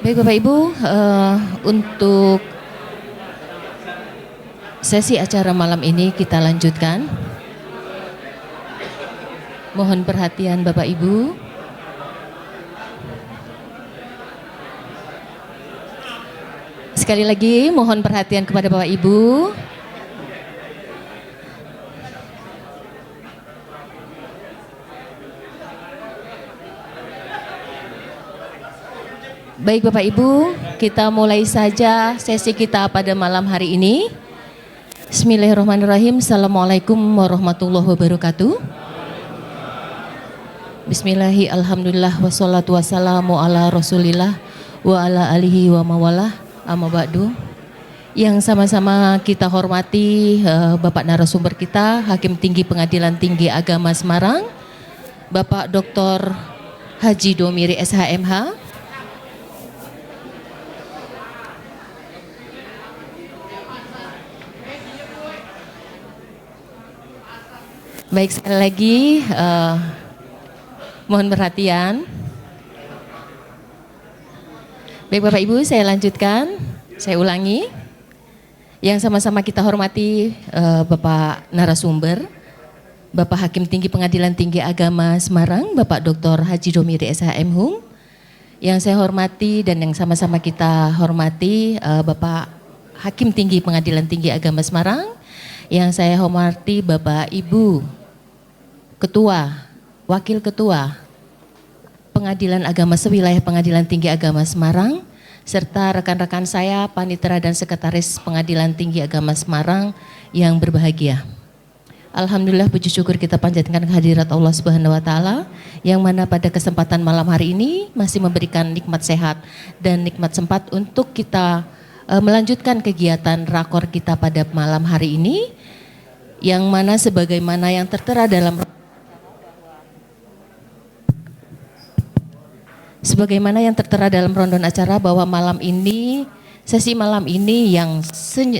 Baik Bapak Ibu, untuk sesi acara malam ini kita lanjutkan. Mohon perhatian Bapak Ibu. Sekali lagi mohon perhatian kepada Bapak Ibu. Baik Bapak Ibu, kita mulai saja sesi kita pada malam hari ini. Bismillahirrahmanirrahim. Assalamualaikum warahmatullahi wabarakatuh. Bismillahi alhamdulillah wassalatu wassalamu ala rasulillah wa ala alihi wa mawalah amma ba'du. Yang sama-sama kita hormati Bapak narasumber kita, Hakim Tinggi Pengadilan Tinggi Agama Semarang, Bapak Dr. Haji Domiri SHMH. Baik, sekali lagi mohon perhatian. Baik Bapak Ibu, saya lanjutkan, saya ulangi. Yang sama-sama kita hormati Bapak narasumber, Bapak Hakim Tinggi Pengadilan Tinggi Agama Semarang, Bapak Dr. Haji Domiri SHMH. Yang saya hormati dan yang sama-sama kita hormati Bapak Hakim Tinggi Pengadilan Tinggi Agama Semarang. Yang saya hormati Bapak Ibu Ketua, Wakil Ketua Pengadilan Agama Sewilayah Pengadilan Tinggi Agama Semarang, serta rekan-rekan saya, Panitera dan Sekretaris Pengadilan Tinggi Agama Semarang yang berbahagia. Alhamdulillah, puji syukur kita panjatkan kehadirat Allah Subhanahu wa Ta'ala, yang mana pada kesempatan malam hari ini masih memberikan nikmat sehat dan nikmat sempat untuk kita melanjutkan kegiatan rakor kita pada malam hari ini, yang mana sebagaimana yang tertera dalam rondon acara bahwa malam ini, sesi malam ini yang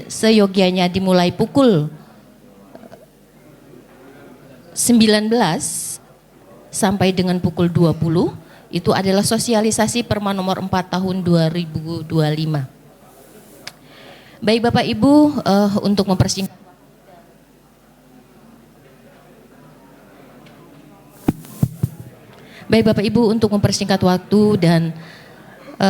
seyogianya dimulai pukul 19 sampai dengan pukul 20, itu adalah sosialisasi Perma nomor 4 tahun 2025. Baik Bapak Ibu, untuk mempersingkat Baik Bapak Ibu, untuk mempersingkat waktu dan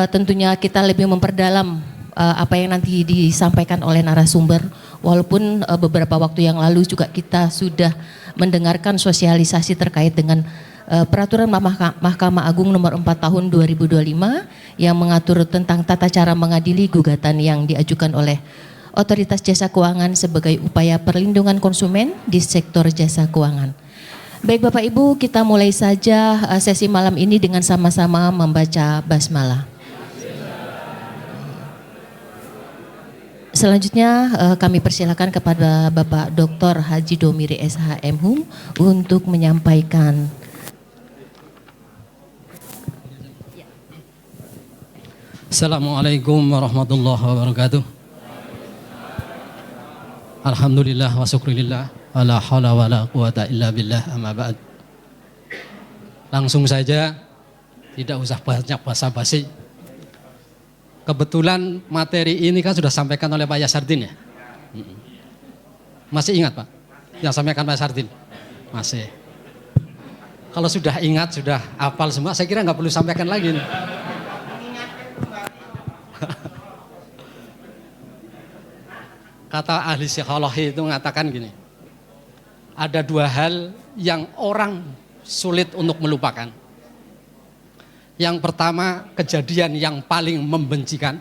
tentunya kita lebih memperdalam apa yang nanti disampaikan oleh narasumber, walaupun beberapa waktu yang lalu juga kita sudah mendengarkan sosialisasi terkait dengan peraturan Mahkamah Agung nomor 4 tahun 2025 yang mengatur tentang tata cara mengadili gugatan yang diajukan oleh Otoritas Jasa Keuangan sebagai upaya perlindungan konsumen di sektor jasa keuangan. Baik Bapak Ibu, kita mulai saja sesi malam ini dengan sama-sama membaca basmalah. Selanjutnya kami persilakan kepada Bapak Dr. Haji Domiri SHMH untuk menyampaikan. Assalamualaikum warahmatullahi wabarakatuh. Alhamdulillah wa syukurillah. Wala haula wala quwata illa billah, amma ba'd. Langsung saja, tidak usah banyak basa-basi. Kebetulan materi ini kan sudah sampaikan oleh Pak Yasardin ya. Masih ingat Pak? Yang sampaikan Pak Yasardin? Masih. Kalau sudah ingat, sudah hafal semua, saya kira nggak perlu sampaikan lagi nih. Kata ahli psikologi itu mengatakan gini. Ada dua hal yang orang sulit untuk melupakan. Yang pertama, kejadian yang paling membencikan.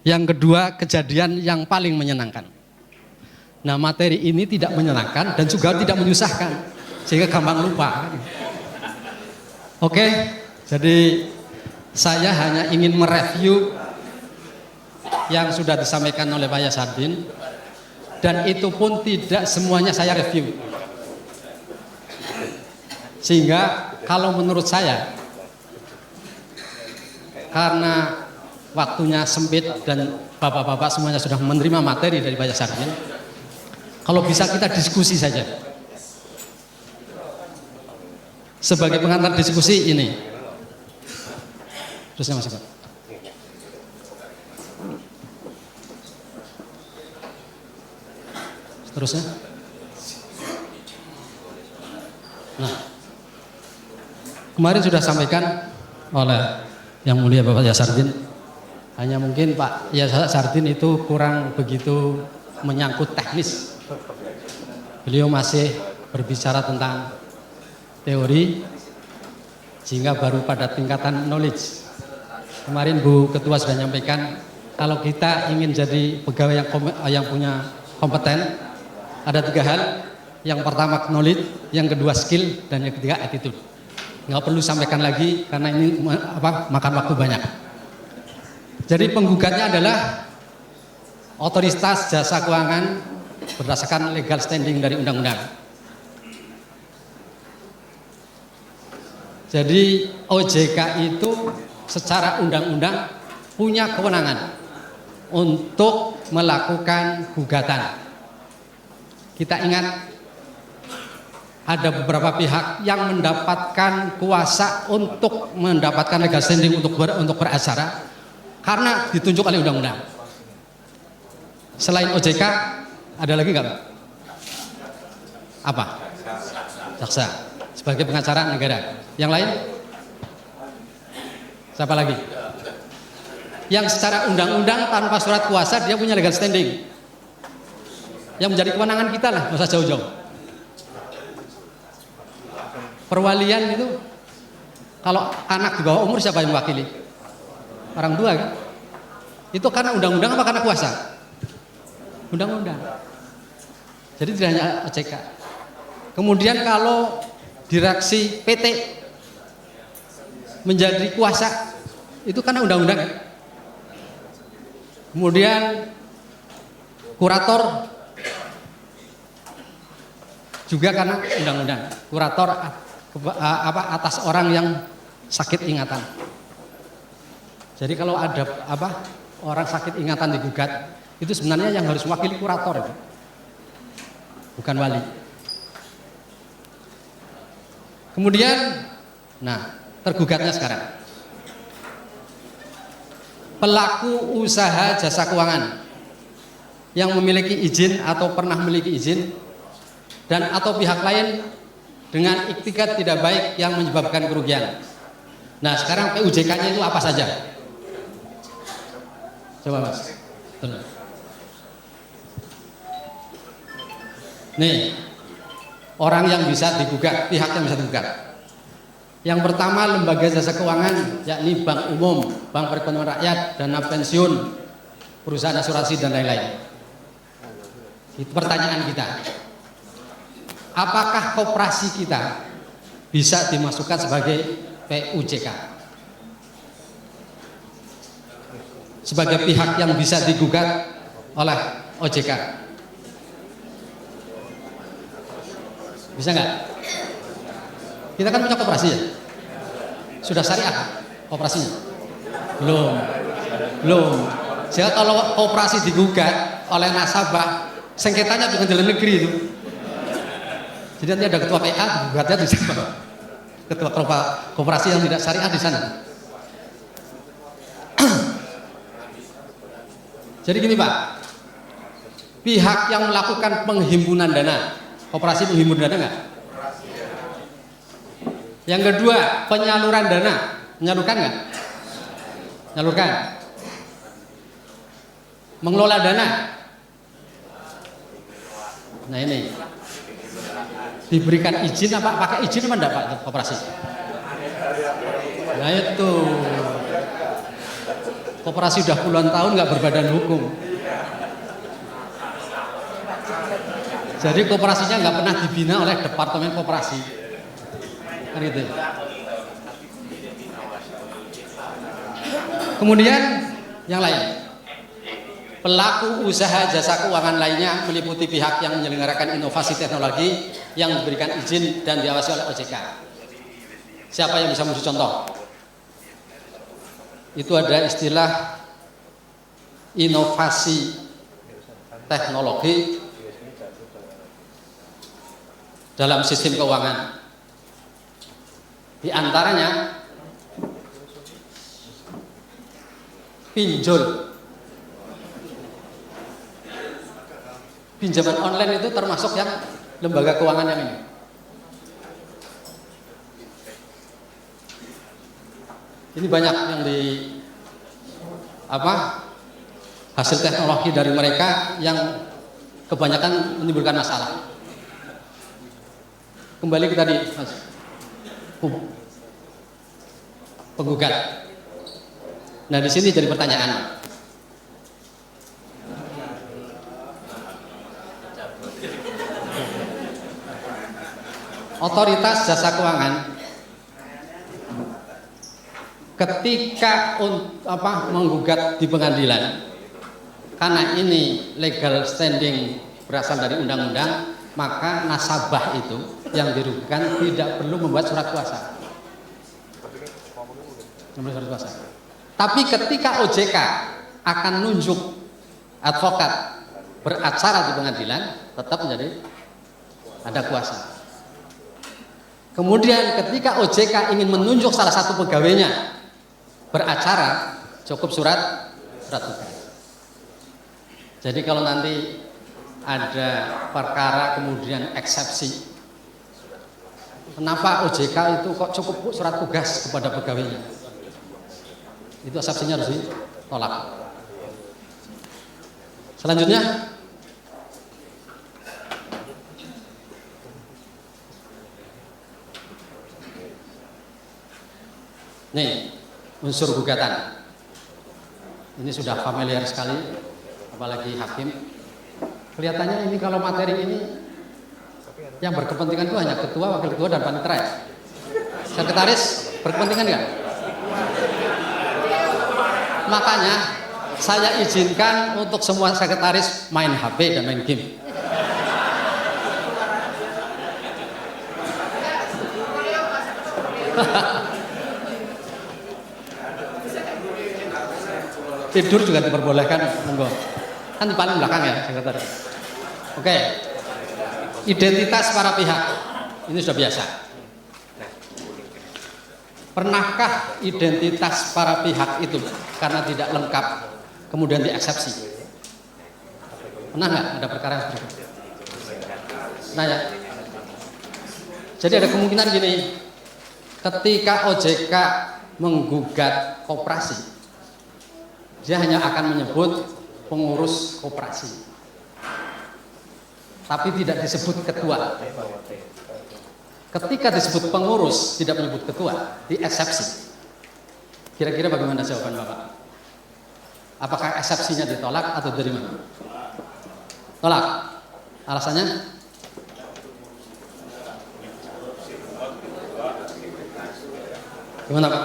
Yang kedua, kejadian yang paling menyenangkan. Nah, materi ini tidak menyenangkan dan juga tidak menyusahkan, sehingga gampang lupa. Oke, jadi saya hanya ingin mereview yang sudah disampaikan oleh Pak Yasardin. Dan itu pun tidak semuanya saya review. Sehingga kalau menurut saya, karena waktunya sempit dan bapak-bapak semuanya sudah menerima materi dari Pak Yasardin, kalau bisa kita diskusi saja. Sebagai pengantar diskusi ini, Terusnya Mas Eko. Terusnya. Nah, kemarin sudah sampaikan oleh yang mulia Bapak Yasardin, hanya mungkin Pak Yasardin itu kurang begitu menyangkut teknis. Beliau masih berbicara tentang teori, sehingga baru pada tingkatan knowledge. Kemarin Bu Ketua sudah menyampaikan, kalau kita ingin jadi pegawai yang punya kompeten, ada 3 hal. Yang pertama knowledge, yang kedua skill, dan yang ketiga attitude. Nggak perlu sampaikan lagi karena ini makan waktu banyak. Jadi penggugatnya adalah otoritas jasa keuangan berdasarkan legal standing dari undang-undang. Jadi OJK itu secara undang-undang punya kewenangan untuk melakukan gugatan. Kita ingat ada beberapa pihak yang mendapatkan kuasa untuk mendapatkan legal standing untuk beracara karena ditunjuk oleh undang-undang. Selain OJK ada lagi nggak Pak? Apa? Jaksa sebagai pengacara negara. Yang lain? Siapa lagi? Yang secara undang-undang tanpa surat kuasa dia punya legal standing. Yang menjadi kewenangan kita lah, nggak usah jauh-jauh. Perwalian itu, kalau anak di bawah umur siapa yang mewakili? Orang tua kan? Itu karena undang-undang apa karena kuasa? Undang-undang. Jadi tidak hanya OJK. Kemudian kalau direksi PT menjadi kuasa, itu karena undang-undang. Kemudian kurator juga karena undang-undang. Kurator atas orang yang sakit ingatan. Jadi kalau ada orang sakit ingatan digugat, itu sebenarnya yang harus mewakili kurator itu, bukan wali. Kemudian, nah tergugatnya sekarang pelaku usaha jasa keuangan yang memiliki izin atau pernah memiliki izin dan atau pihak lain dengan iktikat tidak baik yang menyebabkan kerugian. Nah sekarang PUJK-nya itu apa saja? Coba Mas. Nih, orang yang bisa digugat, pihak yang bisa digugat. Yang pertama lembaga jasa keuangan, yakni bank umum, bank perekonomian rakyat, dana pensiun, perusahaan asuransi dan lain-lain. Itu pertanyaan kita. Apakah koperasi kita bisa dimasukkan sebagai PUJK? Sebagai pihak yang bisa digugat oleh OJK. Bisa nggak? Kita kan punya koperasi ya? Sudah syariah koperasinya? Belum. Jadi kalau koperasi digugat oleh nasabah, sengketanya bukan jalan negeri itu. Jadi nanti ada ketua PA, gugatnya di sana. Ketua koperasi yang tidak syariah di sana. Jadi gini Pak, pihak yang melakukan penghimpunan dana, koperasi menghimpun dana nggak? Yang kedua, penyaluran dana, menyalurkan nggak? Menyalurkan. Mengelola dana. Nah ini, diberikan izin apa? Pakai izin apa enggak Pak koperasi? Nah itu, koperasi udah puluhan tahun nggak berbadan hukum. Jadi koperasinya nggak pernah dibina oleh Departemen Koperasi. Kan gitu. Kemudian yang lain, pelaku usaha jasa keuangan lainnya meliputi pihak yang menyelenggarakan inovasi teknologi yang diberikan izin dan diawasi oleh OJK. Siapa yang bisa memberi contoh? Itu ada istilah inovasi teknologi dalam sistem keuangan. Di antaranya pinjol. Pinjaman online itu termasuk yang lembaga keuangan yang ini. Ini banyak yang di hasil teknologi dari mereka yang kebanyakan menimbulkan masalah. Kembali ke tadi, Mas. Penggugat. Nah, di sini jadi pertanyaan. Otoritas jasa keuangan ketika menggugat di pengadilan, karena ini legal standing berasal dari undang-undang, maka nasabah itu yang dirugikan tidak perlu membuat surat kuasa. Tapi ketika OJK akan nunjuk advokat beracara di pengadilan, tetap menjadi ada kuasa. Kemudian ketika OJK ingin menunjuk salah satu pegawainya beracara, cukup surat tugas. Jadi kalau nanti ada perkara kemudian eksepsi, kenapa OJK itu kok cukup surat tugas kepada pegawainya? Itu eksepsinya harus ditolak. Selanjutnya, nih unsur gugatan. Ini sudah familiar sekali, apalagi hakim. Kelihatannya ini kalau materi ini yang berkepentingan itu hanya ketua, wakil ketua, dan panitera. Sekretaris berkepentingan nggak? Makanya saya izinkan untuk semua sekretaris main HP dan main game. Tidur juga diperbolehkan, monggo. Kan di paling belakang ya, sekretaris. Oke. Identitas para pihak. Ini sudah biasa. Pernahkah identitas para pihak itu karena tidak lengkap kemudian dieksepsi? Pernah nggak ada perkara seperti itu? Nah ya. Jadi ada kemungkinan gini, ketika OJK menggugat koperasi, dia hanya akan menyebut pengurus koperasi, tapi tidak disebut ketua. Ketika disebut pengurus, tidak menyebut ketua, dieksepsi. Kira-kira bagaimana jawaban Bapak? Apakah eksepsinya ditolak atau dari mana? Tolak. Alasannya? Gimana Pak?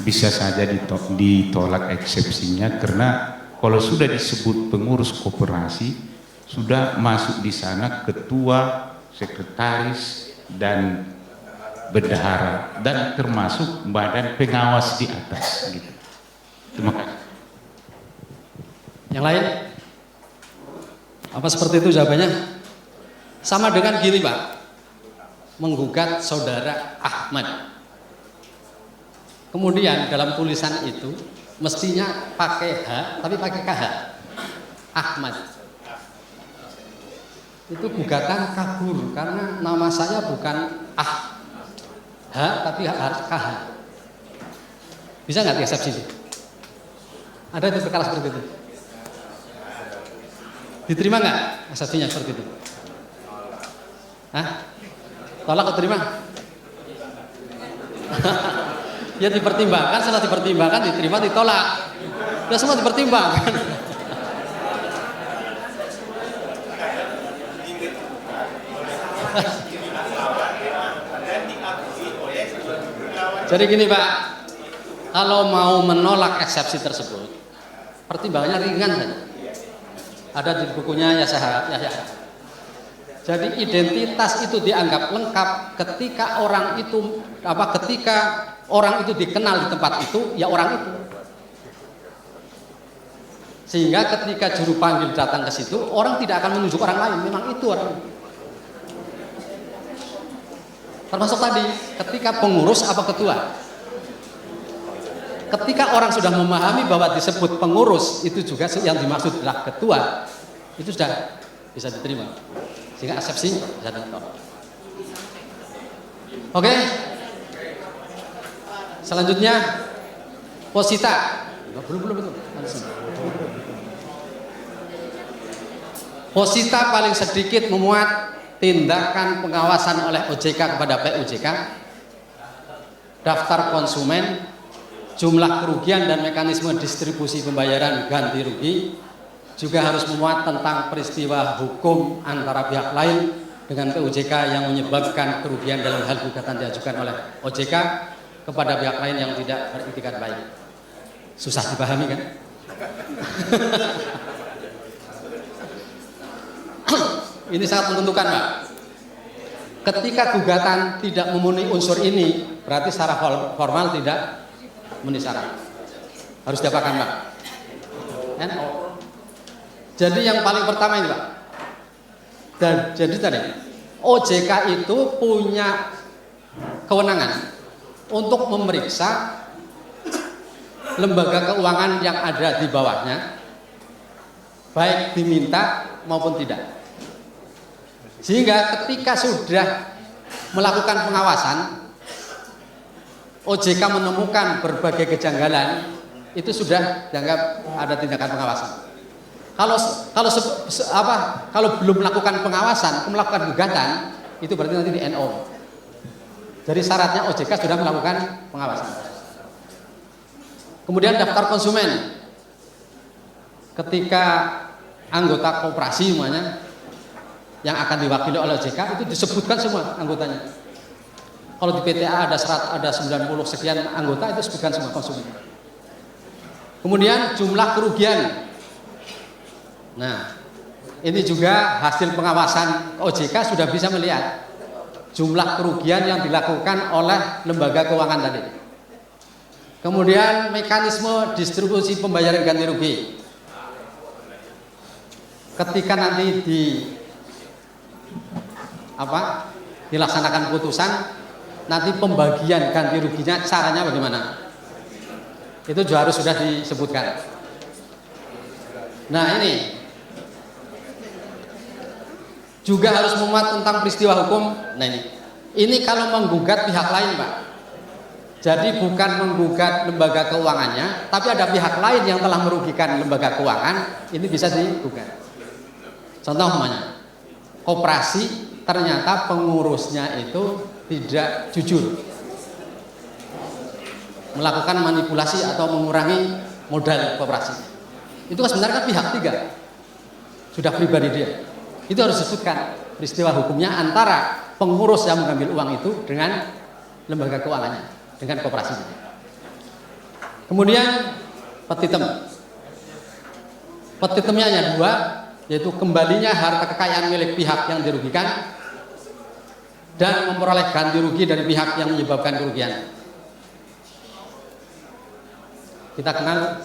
Bisa saja ditolak eksepsinya karena kalau sudah disebut pengurus koperasi, sudah masuk di sana ketua, sekretaris, dan bendahara, dan termasuk badan pengawas di atas. Gitu. Terima kasih. Yang lain? Apa seperti itu jawabannya? Sama dengan gini Pak, menggugat saudara Ahmad. Kemudian dalam tulisan itu mestinya pakai H, tapi pakai KH. Ahmad. Itu gugatan kabur karena nama saya bukan H tapi harus KH. Bisa nggak dieksepsi itu? Ada itu perkara seperti itu? Diterima nggak eksepsinya seperti itu? Hah? Tolak atau terima? Ya dipertimbangkan, setelah dipertimbangkan diterima, ditolak. Ya semua dipertimbangkan. Jadi gini Pak, kalau mau menolak eksepsi tersebut, pertimbangannya ringan saja. Ada di bukunya Yahya. Jadi identitas itu dianggap lengkap ketika orang itu dikenal di tempat itu, ya orang itu. Sehingga ketika juru panggil datang ke situ, orang tidak akan menunjuk orang lain, memang itu orang. Termasuk tadi, ketika pengurus apa ketua. ketika orang sudah memahami bahwa disebut pengurus itu juga yang dimaksud adalah ketua, itu sudah bisa diterima, sehingga eksepsi bisa ditolak. Oke, selanjutnya posita. Belum itu. Posita paling sedikit memuat tindakan pengawasan oleh OJK kepada PUJK, daftar konsumen, jumlah kerugian dan mekanisme distribusi pembayaran ganti rugi, juga harus memuat tentang peristiwa hukum antara pihak lain dengan PUJK yang menyebabkan kerugian dalam hal gugatan diajukan oleh OJK kepada pihak lain yang tidak beritikat baik. Susah dipahami kan? Ini sangat menentukan, Pak. Ketika gugatan tidak memenuhi unsur ini, berarti secara formal tidak memenuhi syarat. Harus diapakan, Pak? Jadi yang paling pertama ini, Pak. Jadi tadi OJK itu punya kewenangan untuk memeriksa lembaga keuangan yang ada di bawahnya, baik diminta maupun tidak. Sehingga ketika sudah melakukan pengawasan, OJK menemukan berbagai kejanggalan, itu sudah dianggap ada tindakan pengawasan. Kalau belum melakukan pengawasan, melakukan gugatan, itu berarti nanti di NO. Jadi syaratnya OJK sudah melakukan pengawasan. Kemudian daftar konsumen. Ketika anggota koperasi semuanya yang akan diwakili oleh OJK itu disebutkan semua anggotanya. Kalau di PTA ada 90 sekian anggota, itu disebutkan semua konsumen. Kemudian jumlah kerugian. Nah, ini juga hasil pengawasan OJK sudah bisa melihat jumlah kerugian yang dilakukan oleh lembaga keuangan tadi. Kemudian mekanisme distribusi pembayaran ganti rugi. Ketika nanti dilaksanakan putusan, nanti pembagian ganti ruginya caranya bagaimana? Itu juga harus sudah disebutkan. Nah, ini juga harus memuat tentang peristiwa hukum. Nah, ini kalau menggugat pihak lain, Pak. Jadi bukan menggugat lembaga keuangannya, tapi ada pihak lain yang telah merugikan lembaga keuangan, ini bisa digugat. Contoh umpamanya, koperasi ternyata pengurusnya itu tidak jujur, melakukan manipulasi atau mengurangi modal koperasi. Itu kan sebenarnya pihak tiga, sudah pribadi dia. Itu harus disebutkan peristiwa hukumnya antara pengurus yang mengambil uang itu dengan lembaga keuangannya, dengan koperasi. Kemudian petitum. Petitumnya hanya dua, yaitu kembalinya harta kekayaan milik pihak yang dirugikan dan memperoleh ganti rugi dari pihak yang menyebabkan kerugian. Kita kenal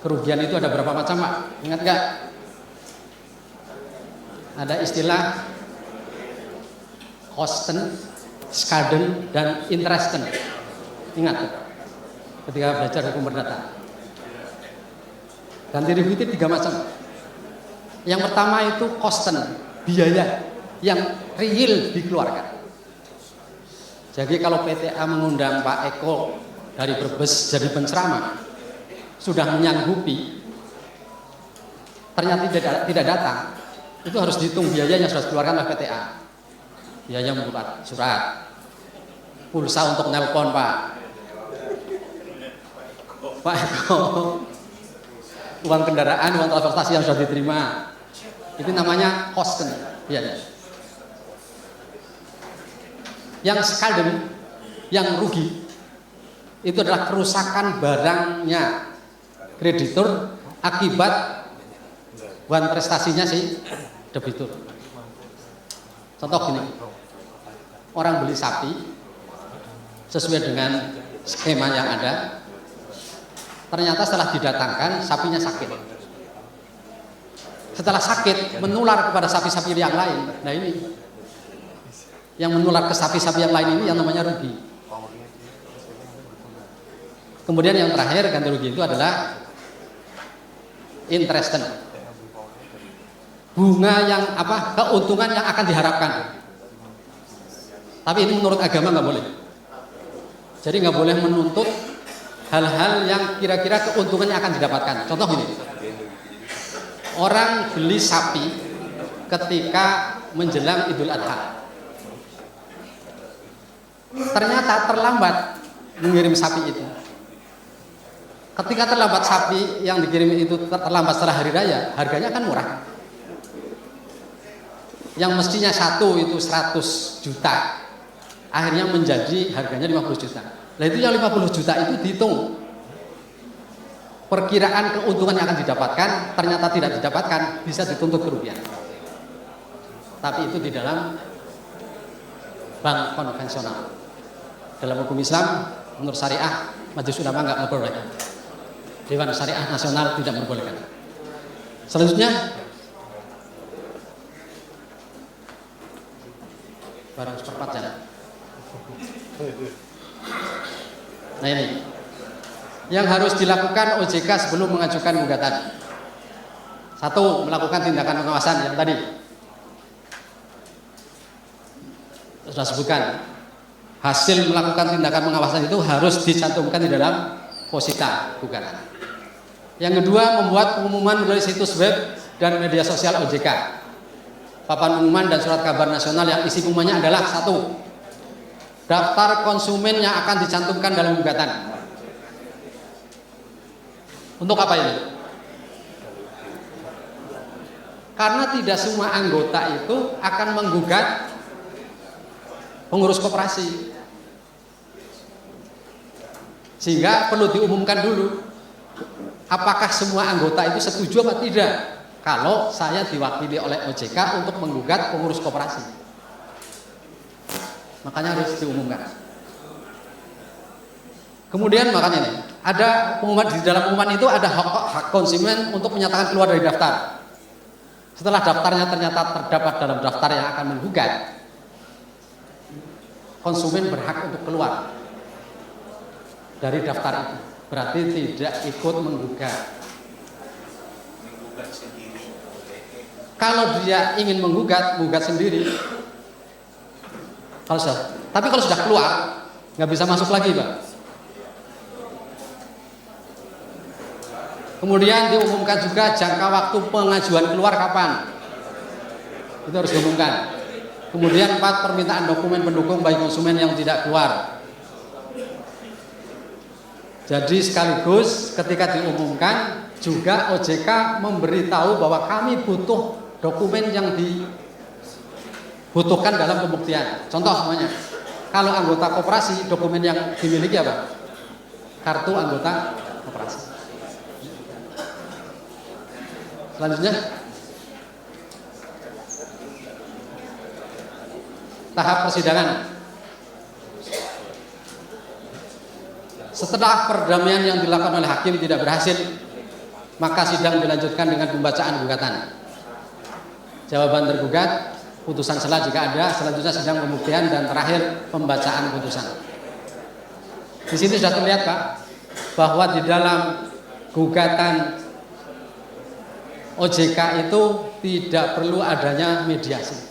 kerugian itu ada berapa macam, Pak? Ingat nggak? Ada istilah kosten, skaden, dan interesten. Ingat ketika belajar hukum perdata. Ganti rugi itu 3 macam. Yang pertama itu kosten, biaya yang real dikeluarkan. Jadi kalau PTA mengundang Pak Eko dari Brebes jadi penceramah, sudah menyanggupi, ternyata tidak datang, itu harus dihitung biayanya sudah dikeluarkan oleh PTA. Biaya membuat surat, pulsa untuk nelpon Pak Eko, uang kendaraan, uang transportasi yang sudah diterima, itu namanya kosten biaya. Yang skalden, yang rugi, itu adalah kerusakan barangnya kreditur akibat wan prestasinya si debitur. Contoh gini, orang beli sapi sesuai dengan skema yang ada, ternyata setelah didatangkan sapinya sakit. Setelah sakit menular kepada sapi-sapi yang lain. Nah ini yang menular ke sapi-sapi yang lain ini yang namanya rugi. Kemudian yang terakhir ganti rugi itu adalah interest, bunga yang keuntungan yang akan diharapkan. Tapi ini menurut agama nggak boleh. Jadi nggak boleh menuntut hal-hal yang kira-kira keuntungannya akan didapatkan. Contoh ini, orang beli sapi ketika menjelang Idul Adha, ternyata terlambat mengirim sapi itu. Ketika terlambat sapi yang dikirim itu terlambat setelah hari raya, harganya kan murah. Yang mestinya satu itu 100 juta, akhirnya menjadi harganya 50 juta. Nah itu yang 50 juta itu dihitung, perkiraan keuntungan yang akan didapatkan, ternyata tidak didapatkan, bisa dituntut kerugian. Tapi itu di dalam bank konvensional. Dalam hukum Islam, menurut syariah, majelis ulama nggak memperbolehkan. Dewan Syariah Nasional tidak memperbolehkan. Selanjutnya, barang seperempat jalan. Nah ini yang harus dilakukan OJK sebelum mengajukan gugatan. Satu, melakukan tindakan pengawasan yang tadi sudah sebutkan. Hasil melakukan tindakan pengawasan itu harus dicantumkan di dalam posita gugatan. Yang kedua, membuat pengumuman melalui situs web dan media sosial OJK, papan pengumuman dan surat kabar nasional yang isi pengumumannya adalah satu, daftar konsumen yang akan dicantumkan dalam gugatan. Untuk apa ini? Karena tidak semua anggota itu akan menggugat pengurus koperasi, sehingga perlu diumumkan dulu apakah semua anggota itu setuju atau tidak kalau saya diwakili oleh OJK untuk menggugat pengurus koperasi. Makanya harus diumumkan. Kemudian makanya nih, ada pengumuman, di dalam pengumuman itu ada hak konsumen untuk menyatakan keluar dari daftar. Setelah daftarnya ternyata terdapat dalam daftar yang akan menggugat, konsumen berhak untuk keluar dari daftar itu. Berarti tidak ikut menggugat. Kalau dia ingin menggugat sendiri. Tapi kalau sudah keluar, nggak bisa masuk lagi, Pak. Kemudian diumumkan juga jangka waktu pengajuan keluar kapan. Itu harus diumumkan. Kemudian 4, permintaan dokumen pendukung bagi konsumen yang tidak keluar. Jadi sekaligus ketika diumumkan juga OJK memberitahu bahwa kami butuh dokumen yang dibutuhkan dalam pembuktian. Contoh semuanya, kalau anggota koperasi, dokumen yang dimiliki apa? Kartu anggota koperasi. Selanjutnya, tahap persidangan. Setelah perdamaian yang dilakukan oleh hakim tidak berhasil, maka sidang dilanjutkan dengan pembacaan gugatan. Jawaban tergugat, putusan sela jika ada, selanjutnya sidang pembuktian, dan terakhir pembacaan putusan. Di sini sudah terlihat, Pak, bahwa di dalam gugatan OJK itu tidak perlu adanya mediasi.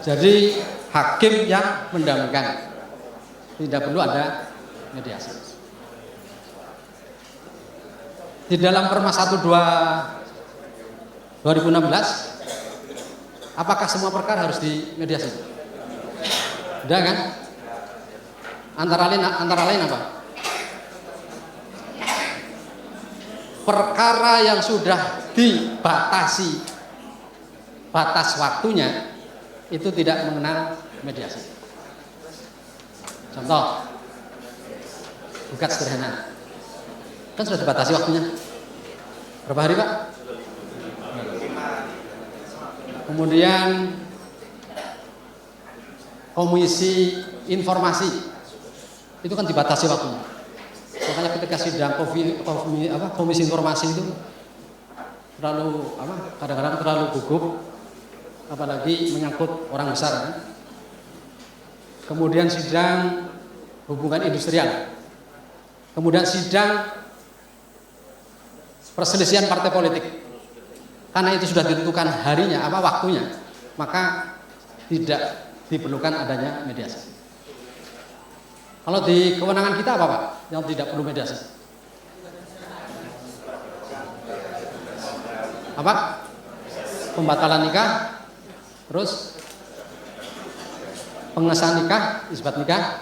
Jadi hakim yang mendampingkan, tidak perlu ada mediasi. Di dalam Perma 1/2/2016, apakah semua perkara harus dimediasi? Tidak kan? Antara lain apa? Perkara yang sudah dibatasi batas waktunya itu tidak mengenal mediasi. Contoh, gugat sederhana, kan sudah dibatasi waktunya. Berapa hari, Pak? Kemudian komisi informasi itu kan dibatasi waktunya. Makanya ketika sidang komisi informasi itu kadang-kadang terlalu gugup, apalagi menyangkut orang besar, kan? kemudian sidang hubungan industrial, kemudian sidang perselisihan partai politik. Karena itu sudah ditentukan harinya, waktunya, maka tidak diperlukan adanya mediasi. Kalau di kewenangan kita apa Pak yang tidak perlu mediasi? Apa? Pembatalan nikah, terus pengesahan nikah, isbat nikah,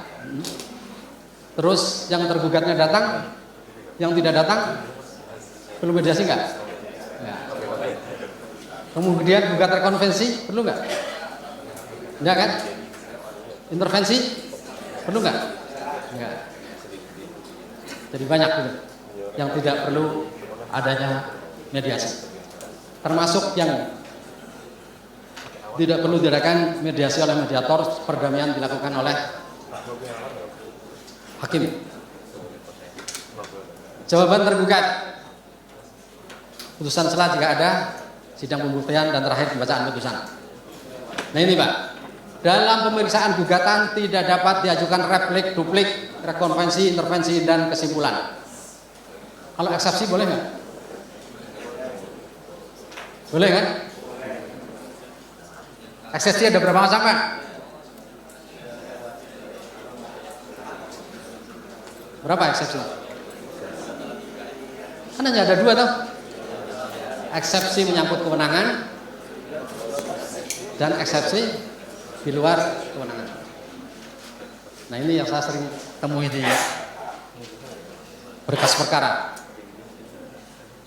terus yang tergugatnya datang, yang tidak datang perlu mediasi nggak? Kemudian gugat rekonvensi perlu nggak? Enggak kan? Intervensi perlu nggak? Enggak. Jadi banyak gitu yang tidak perlu adanya mediasi. Termasuk yang tidak perlu diadakan mediasi oleh mediator, perdamaian dilakukan oleh hakim. Jawaban tergugat. Putusan selah jika ada, sidang pembuktian dan terakhir pembacaan putusan. Nah ini Pak, dalam pemeriksaan gugatan tidak dapat diajukan replik, duplik, rekonvensi, intervensi, dan kesimpulan. Kalau eksepsi boleh nggak? Boleh kan? Eksepsi ada berapa macam Pak? Berapa eksepsi? Kan hanya ada 2 toh. Eksepsi menyangkut kewenangan dan eksepsi di luar kewenangan. Nah ini yang saya sering temui di berkas perkara.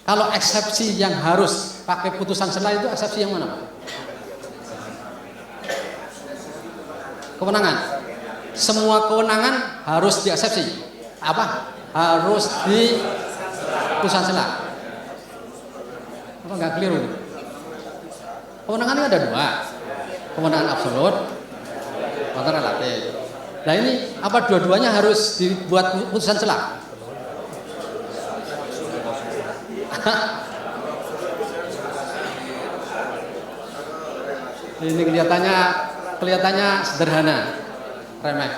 Kalau eksepsi yang harus pakai putusan selah itu eksepsi yang mana Pak? Kewenangan. Semua kewenangan harus dieksepsi. Apa? Harus di putusan selah. Apa nggak keliru? Kewenangan itu ada 2. Kewenangan absolut, atau relatif. Nah ini apa dua-duanya harus dibuat putusan selah? Ini kelihatannya sederhana, remeh.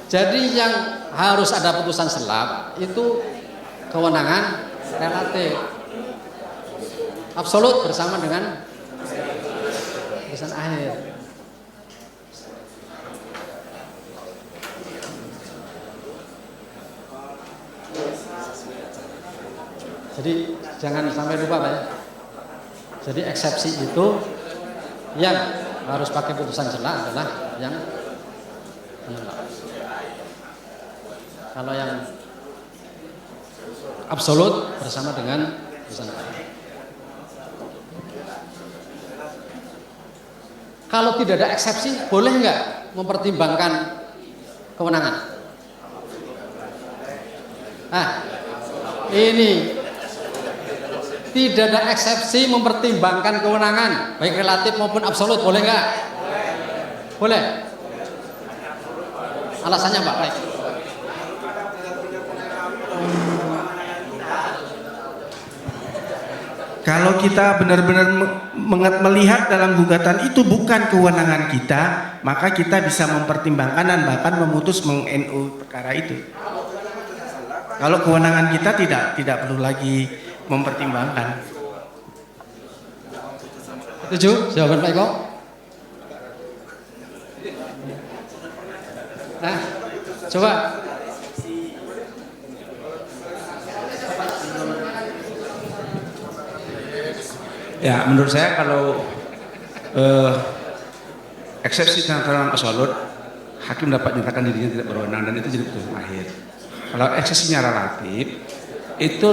Jadi yang harus ada putusan selah itu kewenangan relatif. Absolut bersama dengan putusan akhir. Jadi jangan sampai lupa Pak ya. Jadi eksepsi itu yang harus pakai putusan selah adalah yang menolak. Kalau yang absolut bersama dengan putusan akhir. Kalau tidak ada eksepsi, boleh nggak mempertimbangkan kewenangan? Ini tidak ada eksepsi mempertimbangkan kewenangan, baik relatif maupun absolut, boleh nggak? Boleh. Alasannya Pak, baik. Kalau kita benar-benar melihat dalam gugatan itu bukan kewenangan kita, maka kita bisa mempertimbangkan dan bahkan memutus meng-NU perkara itu. Kalau kewenangan kita tidak perlu lagi mempertimbangkan. Setuju jawaban Pak Eko? Nah, coba. Ya, menurut saya kalau eksepsi tentang absolut, hakim dapat menyatakan dirinya tidak berwenang dan itu jadi putusan akhir. Kalau eksepsinya relatif, itu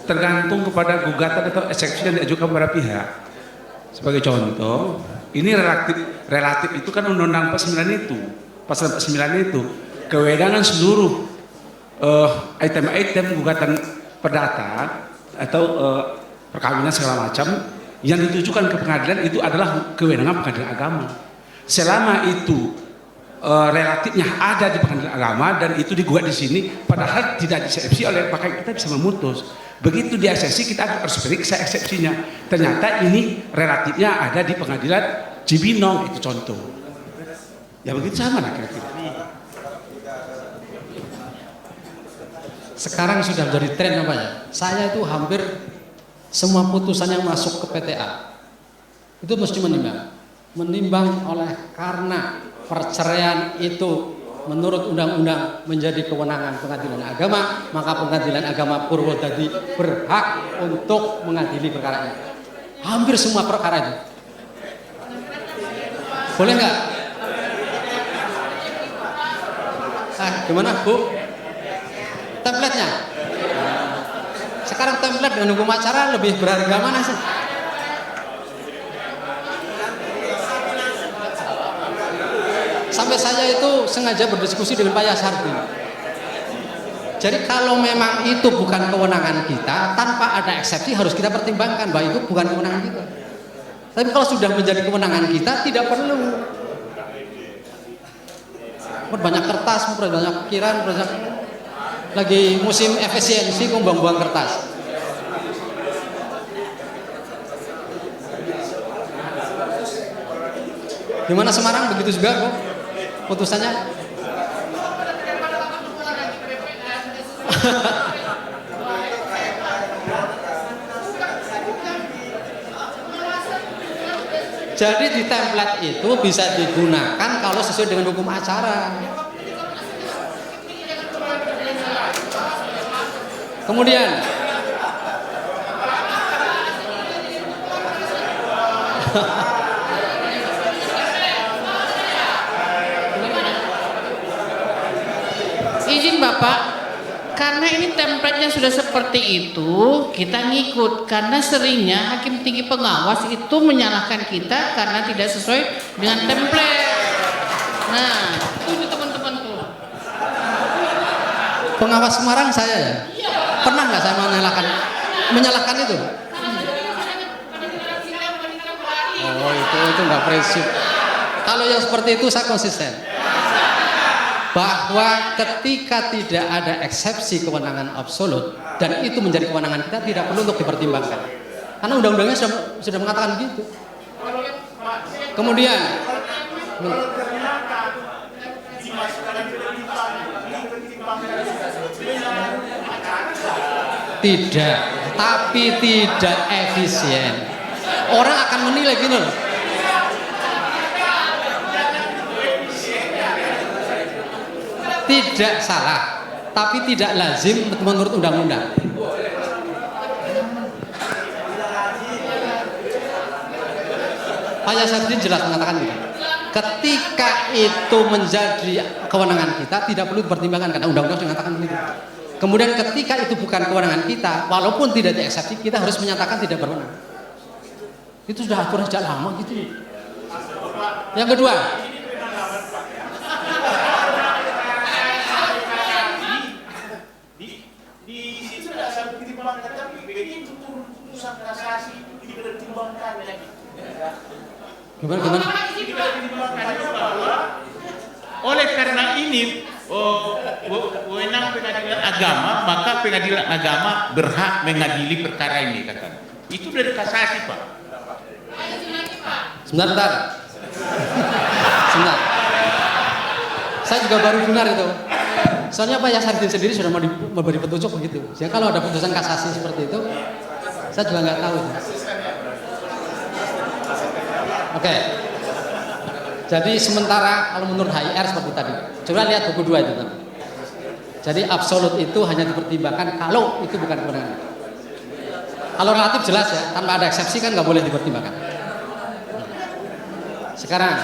tergantung kepada gugatan atau eksepsi yang diajukan kepada pihak. Sebagai contoh, ini relatif itu kan Undang-Undang 49 itu, pasal 49 itu, kewenangan seluruh item-item gugatan perdata atau perkawinan segala macam yang ditujukan ke pengadilan itu adalah kewenangan pengadilan agama. Selama itu relatifnya ada di pengadilan agama dan itu digugat di sini, padahal tidak disepsi oleh maka kita bisa memutus. Begitu di eksepsi kita harus periksa eksepsinya. Ternyata ini relatifnya ada di pengadilan Cibinong, itu contoh. Ya begitu sama lah kira-kira. Sekarang sudah menjadi tren apa ya? Saya itu hampir semua putusan yang masuk ke PTA itu mesti menimbang oleh karena perceraian itu menurut undang-undang menjadi kewenangan pengadilan agama, maka pengadilan agama Purwodadi berhak untuk mengadili perkara ini. Hampir semua perkara itu. Boleh nggak? Gimana Bu? Template-nya? Sekarang template dengan hukum acara lebih berharga mana sih? Sampai saya itu sengaja berdiskusi dengan Pak Yasardi. Jadi kalau memang itu bukan kewenangan kita, tanpa ada eksepsi harus kita pertimbangkan bahwa itu bukan kewenangan kita. Tapi kalau sudah menjadi kewenangan kita, tidak perlu. Banyak kertas, banyak pikiran, banyak lagi musim efisiensi, kok buang-buang kertas. Gimana Semarang begitu juga kok putusannya. Jadi di template itu bisa digunakan kalau sesuai dengan hukum acara. Kemudian izin Bapak, karena ini template-nya sudah seperti itu, kita ngikut karena seringnya hakim tinggi pengawas itu menyalahkan kita karena tidak sesuai dengan template. Nah, itu teman-teman tuh. pengawas Semarang saya ya. Pernah nggak saya menyalahkan itu? Oh itu nggak prinsip. Kalau yang seperti itu saya konsisten. Bahwa ketika tidak ada eksepsi kewenangan absolut dan itu menjadi kewenangan kita, tidak perlu untuk dipertimbangkan. Karena undang-undangnya sudah mengatakan begitu. Kemudian tidak, tapi tidak efisien. Orang akan menilai gini loh. Tidak salah, tapi tidak lazim menurut undang-undang. Pak Yasardi jelas mengatakan gitu. Ketika itu menjadi kewenangan kita, tidak perlu dipertimbangkan karena undang-undang sudah mengatakan begitu. Kemudian ketika itu bukan kewenangan kita, walaupun tidak dieksepsi, kita harus menyatakan tidak berwenang. Itu sudah aturan sejak lama gitu. Yang kedua, gimana? Oleh karena ini wewenang pengadilan agama, maka pengadilan agama berhak mengadili perkara ini, kata. Itu dari kasasi, Pak. Sebentar. Saya juga baru dengar itu. Soalnya Pak Yasardi sendiri sudah memberi petunjuk begitu. Jadi kalau ada putusan kasasi seperti itu, saya juga nggak tahu. Oke. Jadi sementara kalau menurut HIR seperti tadi. Coba lihat buku 2 itu. Jadi absolut itu hanya dipertimbangkan kalau itu bukan kewenangan. Kalau relatif jelas ya, tanpa ada eksepsi kan nggak boleh dipertimbangkan. Sekarang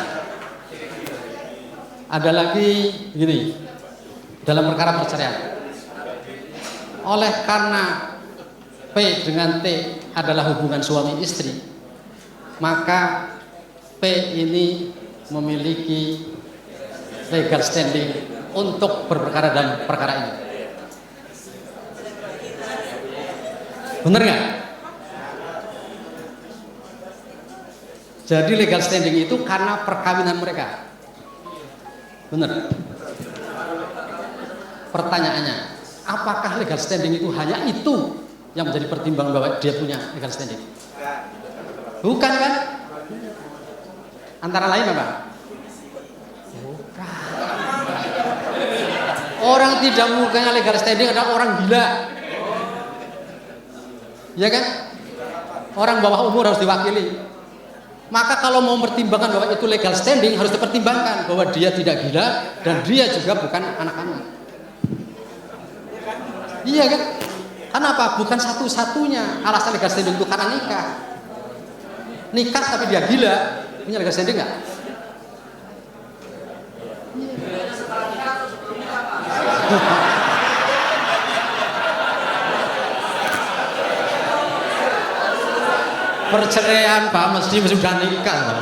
ada lagi gini, dalam perkara perceraian. Oleh karena P dengan T adalah hubungan suami istri, maka P ini memiliki legal standing untuk berperkara dalam perkara ini. Benar nggak? Jadi legal standing itu karena perkawinan mereka. Benar. Pertanyaannya, apakah legal standing itu hanya itu yang menjadi pertimbangan bahwa dia punya legal standing? Bukan kan? Antara lain apa? Orang tidak mempunyai legal standing adalah orang gila. Ya kan? Orang bawah umur harus diwakili. Maka kalau mau mempertimbangkan bahwa itu legal standing, harus dipertimbangkan bahwa dia tidak gila dan dia juga bukan anak-anak. Iya kan? Kenapa? Bukan satu-satunya alasan legal standing itu karena nikah. Nikah tapi dia gila, punya legal standing nggak? Perceraian Pak mesti sudah nikah loh.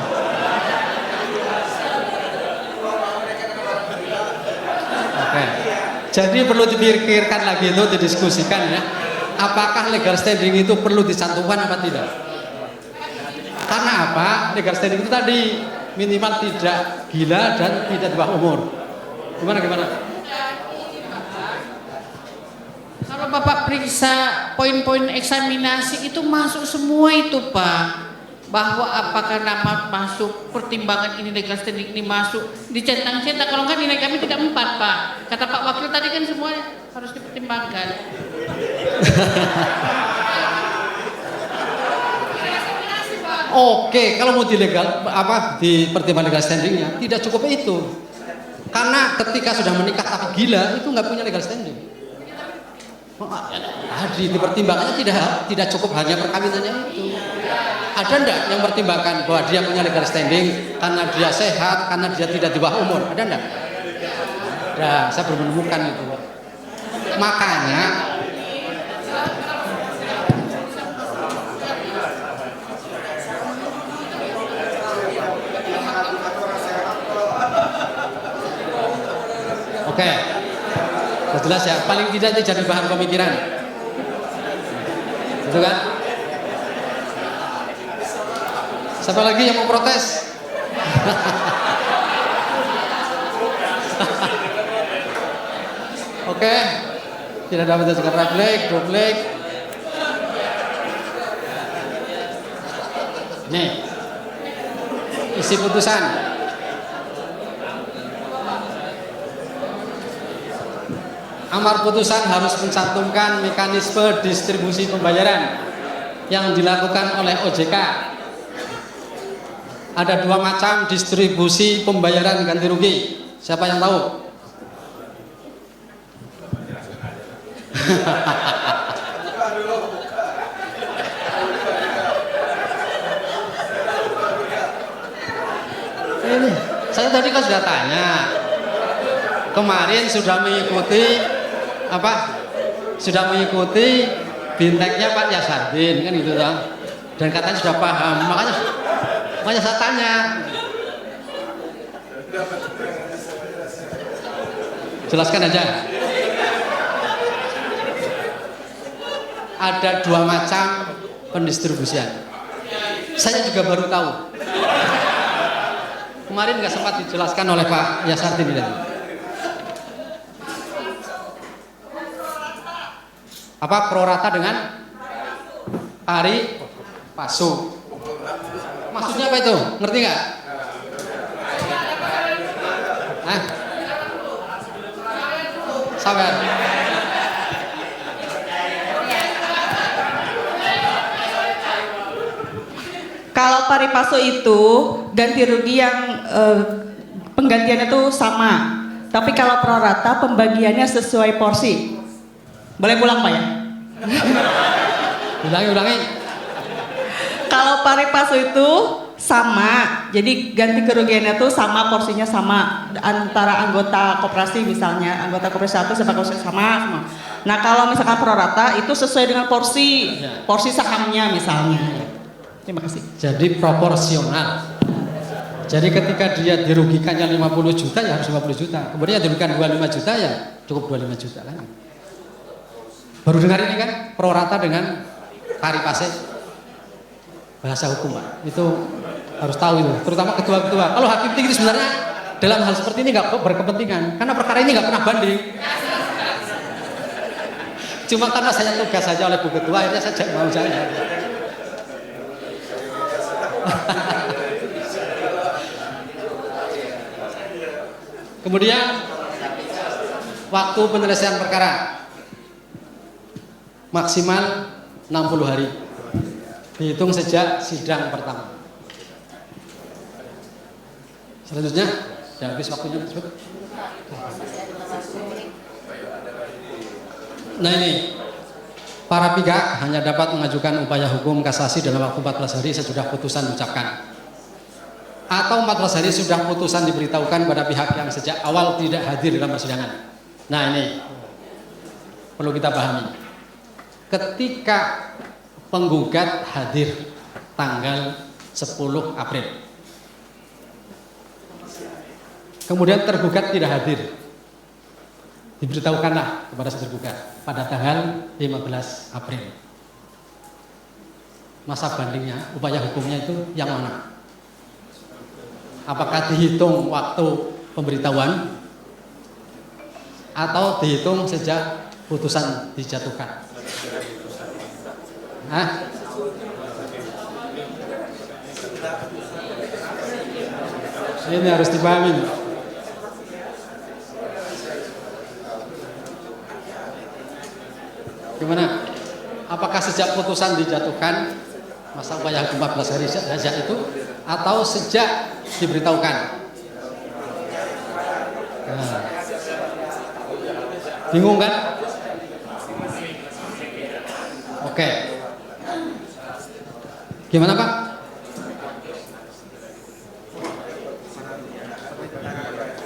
Oke. Jadi perlu dipikirkan lagi itu, didiskusikan ya. Apakah legal standing itu perlu dicantumkan apa tidak? Karena apa? Legal standing itu tadi minimal tidak gila dan tidak di bawah umur. Gimana? Kalau Bapak periksa poin-poin eksaminasi itu masuk semua itu Pak. Bahwa apakah nama masuk pertimbangan ini legal standing ini masuk dicentang-centang, kalau enggak nilai kami tidak 4 Pak. Kata Pak Wakil tadi kan semua harus dipertimbangkan. Oke, kalau mau di pertimbangan legal standingnya tidak cukup itu. Karena ketika sudah menikah tapi gila itu nggak punya legal standing. Di pertimbangannya tidak cukup hanya perkawinannya itu. Ada enggak yang pertimbangkan bahwa dia punya legal standing karena dia sehat, karena dia tidak di bawah umur? Ada enggak? Nah, saya belum menemukan itu. Makanya oke, jelas ya. Paling tidak itu jadi bahan pemikiran, betul kan? Siapa lagi yang mau protes? Oke, tidak dapat diajukan replik. Nih, isi putusan. Amar putusan harus mencantumkan mekanisme distribusi pembayaran yang dilakukan oleh OJK. Ada 2 macam distribusi pembayaran ganti rugi. Siapa yang tahu? Ini, saya tadi kan sudah tanya. Kemarin sudah mengikuti Sudah mengikuti binteknya Pak Yasardin kan gitu toh. Dan katanya sudah paham. Makanya saya tanya. Jelaskan aja. Ada 2 macam pendistribusian. Saya juga baru tahu. Kemarin nggak sempat dijelaskan oleh Pak Yasardin ini. Prorata dengan pari passu. Maksudnya apa itu? Ngerti nggak? Sabar. Kalau pari passu itu ganti rugi yang penggantiannya itu sama. Tapi kalau prorata pembagiannya sesuai porsi. Boleh pulang Pak ya? Ulangi. Kalau pari passu itu sama, jadi ganti kerugiannya itu sama, porsinya sama antara anggota koperasi misalnya, anggota koperasi 1 sama koperasi sama. Nah kalau misalkan prorata itu sesuai dengan porsi sahamnya misalnya. Terima kasih. Jadi proporsional. Jadi ketika dia dirugikannya 50 juta ya harus 50 juta. Kemudian dirugikan 25 juta ya cukup 25 juta kan. Baru dengar ini kan prorata dengan pari passu. Bahasa hukum Pak, itu harus tahu itu, terutama ketua-ketua. Kalau hakim tinggi itu sebenarnya dalam hal seperti ini nggak berkepentingan, karena perkara ini nggak pernah banding. Cuma karena saya tugas saja oleh Bu Ketua, akhirnya saya mau jalan. Kemudian waktu penyelesaian perkara maksimal 60 hari. Dihitung sejak sidang pertama. Selanjutnya, sudah habis waktunya tersebut. Nah ini, para pihak hanya dapat mengajukan upaya hukum kasasi dalam waktu 14 hari sesudah putusan diucapkan. Atau 14 hari sudah putusan diberitahukan pada pihak yang sejak awal tidak hadir dalam persidangan. Nah ini, perlu kita pahami. Ketika penggugat hadir tanggal 10 April, kemudian tergugat tidak hadir, diberitahukanlah kepada si tergugat pada tanggal 15 April. Masa bandingnya, upaya hukumnya itu yang mana? Apakah dihitung waktu pemberitahuan atau dihitung sejak putusan dijatuhkan? Hah? Ini harus dipahami. Gimana? Apakah sejak putusan dijatuhkan masa upaya hukum 14 hari saja itu atau sejak diberitahukan? Nah. Bingung kan? Oke. Gimana Pak?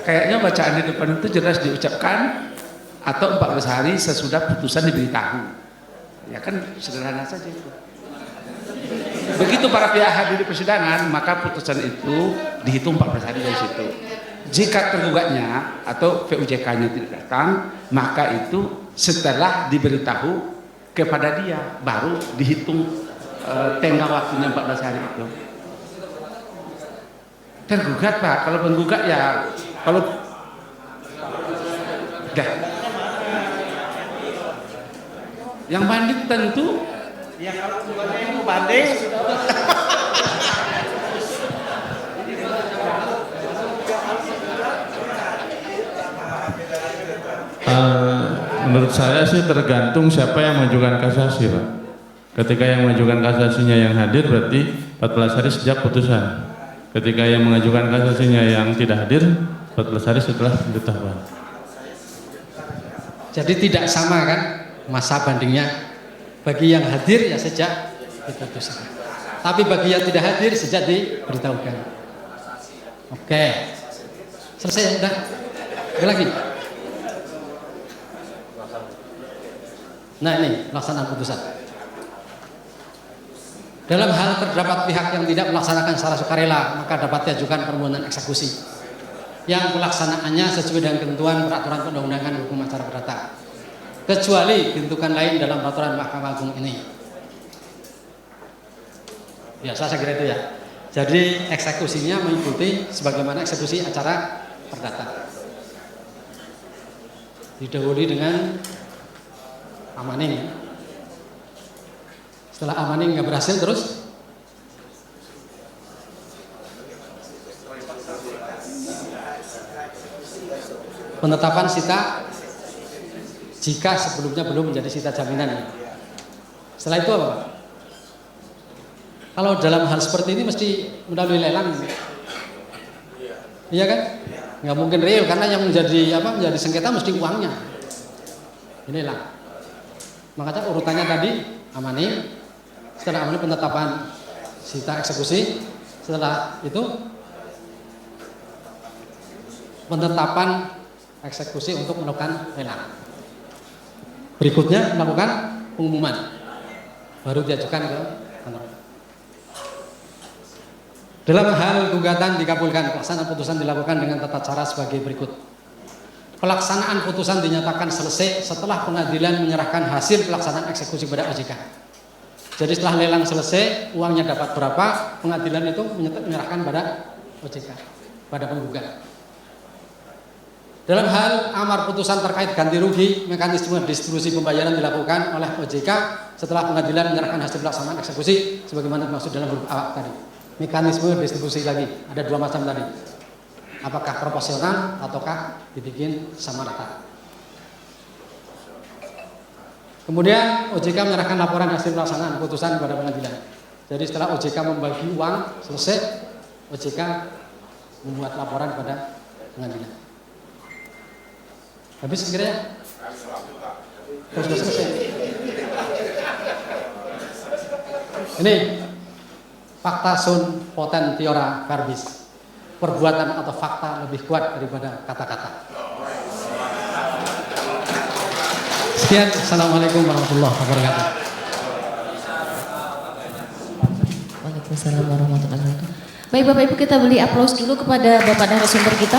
Kayaknya bacaan di depan itu jelas diucapkan atau 14 hari sesudah putusan diberitahu. Ya kan sederhana saja itu. Begitu para pihak hadir di persidangan, maka putusan itu dihitung 14 hari dari situ. Jika tergugatnya atau VUJK-nya tidak datang, maka itu setelah diberitahu kepada dia baru dihitung tenggang waktunya 14 hari itu. Tergugat Pak, kalau penggugat ya kalau dah. Yang banding tentu Ya kalau penggugatnya yang mau banding menurut saya sih tergantung siapa yang mengajukan kasasi Pak. Ketika yang mengajukan kasasinya yang hadir berarti 14 hari sejak putusan. Ketika yang mengajukan kasasinya yang tidak hadir 14 hari setelah penetapan. Jadi tidak sama kan masa bandingnya. Bagi yang hadir ya sejak diputuskan. Tapi bagi yang tidak hadir sejak diberitahukan. Oke. Selesai sudah. Ada lagi. Nah ini pelaksanaan putusan. Dalam hal terdapat pihak yang tidak melaksanakan secara sukarela, maka dapat diajukan permohonan eksekusi yang pelaksanaannya sesuai dengan ketentuan peraturan perundang-undangan hukum acara perdata, kecuali ketentuan lain dalam peraturan Mahkamah Agung ini. Biasa saya kira itu ya. Jadi eksekusinya mengikuti sebagaimana eksekusi acara perdata. Didahului dengan amaning ya. Setelah amaning nggak berhasil terus penetapan sita jika sebelumnya belum menjadi sita jaminan. Setelah itu apa? Kalau dalam hal seperti ini mesti melalui lelang. Iya kan? Nggak mungkin real karena yang menjadi sengketa mesti uangnya. Ini lelang. Makanya urutannya tadi amaning, setelah amaning penetapan sita eksekusi, setelah itu penetapan eksekusi untuk melakukan lelang. Berikutnya melakukan pengumuman, baru diajukan ke kantor. Dalam hal gugatan dikabulkan, pelaksanaan putusan dilakukan dengan tata cara sebagai berikut. Pelaksanaan putusan dinyatakan selesai setelah pengadilan menyerahkan hasil pelaksanaan eksekusi pada OJK. Jadi setelah lelang selesai, uangnya dapat berapa, pengadilan itu menyerahkan pada OJK, pada penggugat. Dalam hal amar putusan terkait ganti rugi, mekanisme distribusi pembayaran dilakukan oleh OJK setelah pengadilan menyerahkan hasil pelaksanaan eksekusi sebagaimana dimaksud dalam huruf A tadi. Mekanisme distribusi lagi, ada dua macam tadi. apakah proporsional ataukah dibikin sama rata. Kemudian OJK menyerahkan laporan hasil pelaksanaan putusan kepada pengadilan. Jadi setelah OJK membagi uang selesai, OJK membuat laporan kepada pengadilan. Habis sekiranya sudah selesai. Ini fakta sun potentiora verbis. Perbuatan atau fakta lebih kuat daripada kata-kata. Sekian, assalamualaikum warahmatullahi wabarakatuh. Waalaikumsalam warahmatullahi wabarakatuh. Baik Bapak Ibu, kita beri aplaus dulu kepada Bapak narasumber kita.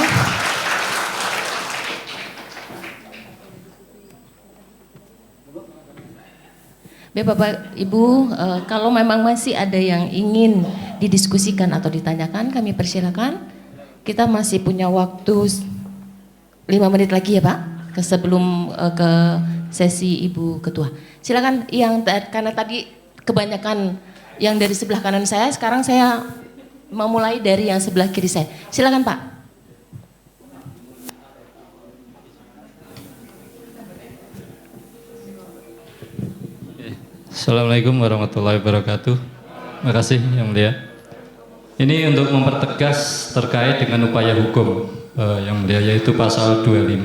Baik Bapak Ibu, kalau memang masih ada yang ingin didiskusikan atau ditanyakan, kami persilakan. Kita masih punya waktu 5 menit lagi ya Pak, sebelum ke sesi Ibu Ketua. Silakan karena tadi kebanyakan yang dari sebelah kanan saya, sekarang saya memulai dari yang sebelah kiri saya. Silakan Pak. Assalamualaikum warahmatullahi wabarakatuh. Terima kasih Yang Mulia. Ini untuk mempertegas terkait dengan upaya hukum Yang Mulia, yaitu pasal 25.